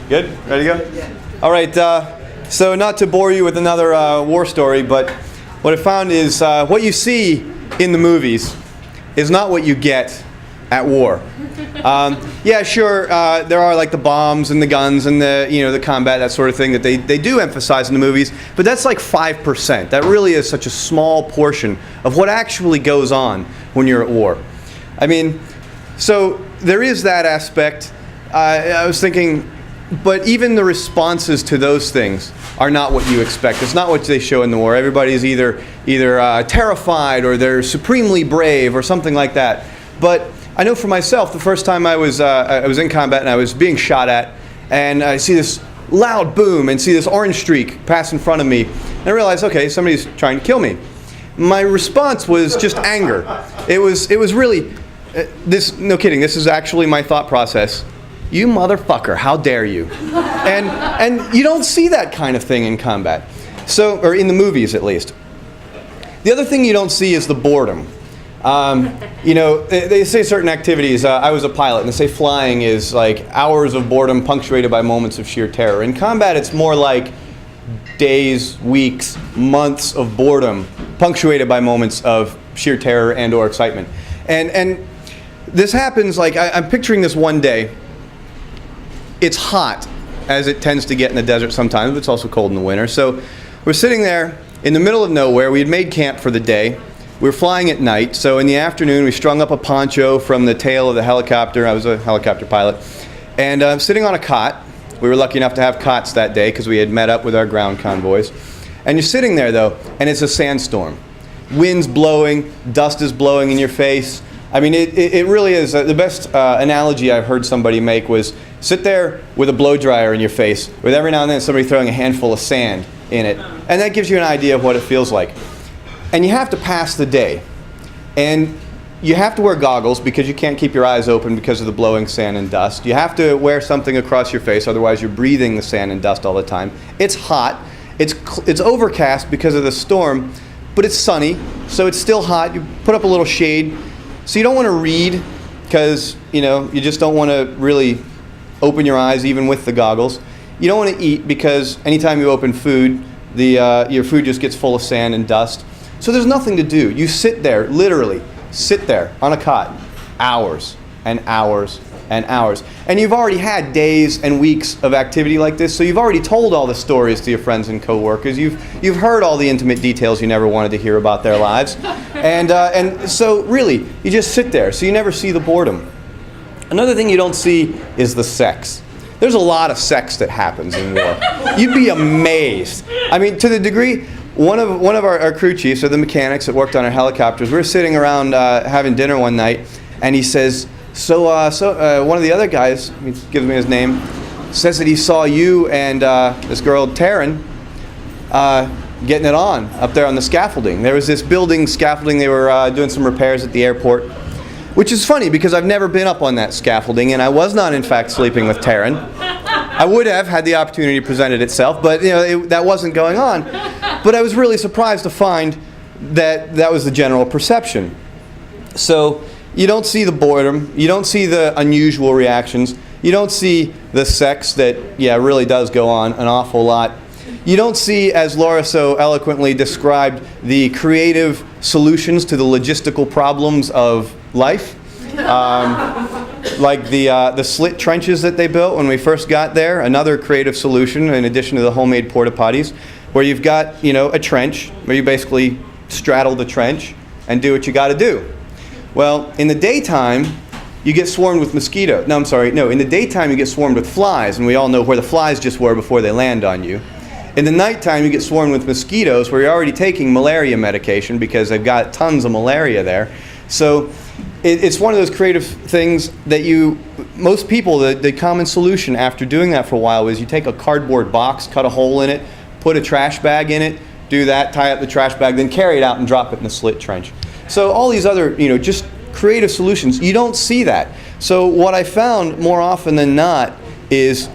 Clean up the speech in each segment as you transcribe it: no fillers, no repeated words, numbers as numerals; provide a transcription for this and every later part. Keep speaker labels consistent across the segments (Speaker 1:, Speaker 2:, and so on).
Speaker 1: Good? Ready to go? All right, so not to bore you with another war story, but what I found is what you see in the movies is not what you get at war. Yeah, sure, there are like the bombs and the guns and the combat, that sort of thing that they do emphasize in the movies, but that's like 5%. That really is such a small portion of what actually goes on when you're at war. I mean, so there is that aspect. I was thinking, but even the responses to those things are not what you expect. It's not what they show in the war. Everybody's either terrified or they're supremely brave or something like that. But I know for myself, the first time I was in combat and I was being shot at, and I see this loud boom and see this orange streak pass in front of me, and I realize, okay, somebody's trying to kill me. My response was just anger. It was really no kidding. This is actually my thought process. You motherfucker, how dare you? And you don't see that kind of thing in combat. So, or in the movies at least. The other thing you don't see is the boredom. They say certain activities, I was a pilot, and they say flying is like hours of boredom punctuated by moments of sheer terror. In combat, it's more like days, weeks, months of boredom punctuated by moments of sheer terror and or excitement. And this happens, like, I'm picturing this one day. It's hot, as it tends to get in the desert sometimes, but it's also cold in the winter. So we're sitting there in the middle of nowhere. We had made camp for the day. We were flying at night, so in the afternoon we strung up a poncho from the tail of the helicopter. I was a helicopter pilot. And I'm sitting on a cot. We were lucky enough to have cots that day because we had met up with our ground convoys. And you're sitting there, though, and it's a sandstorm. Wind's blowing, dust is blowing in your face. I mean, it really is. The best analogy I've heard somebody make was sit there with a blow dryer in your face, with every now and then somebody throwing a handful of sand in it. And that gives you an idea of what it feels like. And you have to pass the day. And you have to wear goggles because you can't keep your eyes open because of the blowing sand and dust. You have to wear something across your face, otherwise you're breathing the sand and dust all the time. It's hot. It's overcast because of the storm, but it's sunny, so it's still hot. You put up a little shade. So you don't want to read because, you just don't want to really open your eyes even with the goggles. You don't want to eat because anytime you open food, your food just gets full of sand and dust. So there's nothing to do. You sit there, literally sit there on a cot, hours and hours and hours. And you've already had days and weeks of activity like this, so you've already told all the stories to your friends and coworkers. You've heard all the intimate details you never wanted to hear about their lives. And so really, you just sit there, so you never see the boredom. Another thing you don't see is the sex. There's a lot of sex that happens in war. You'd be amazed. I mean, to the degree, one of our crew chiefs, or the mechanics that worked on our helicopters, we were sitting around having dinner one night, and he says, so one of the other guys, he gives me his name, says that he saw you and this girl, Taryn, getting it on up there on the scaffolding. There was this building scaffolding. They were doing some repairs at the airport, which is funny because I've never been up on that scaffolding, and I was not, in fact, sleeping with Taryn. I would have had the opportunity presented itself, but that wasn't going on. But I was really surprised to find that that was the general perception. So you don't see the boredom, you don't see the unusual reactions, you don't see the sex that, really does go on an awful lot. You don't see, as Laura so eloquently described, the creative solutions to the logistical problems of life. Like the slit trenches that they built when we first got there, another creative solution in addition to the homemade porta potties, where you've got, a trench where you basically straddle the trench and do what you got to do. Well, in the daytime, you get swarmed with mosquitoes. In the daytime you get swarmed with flies, and we all know where the flies just were before they land on you. In the nighttime you get swarmed with mosquitoes where you're already taking malaria medication because they've got tons of malaria there. So it's one of those creative things that most people, the common solution after doing that for a while is you take a cardboard box, cut a hole in it, put a trash bag in it, do that, tie up the trash bag, then carry it out and drop it in the slit trench. So all these other, just creative solutions, you don't see that. So what I found more often than not is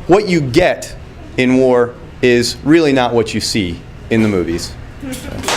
Speaker 1: what you get in war is really not what you see in the movies. So.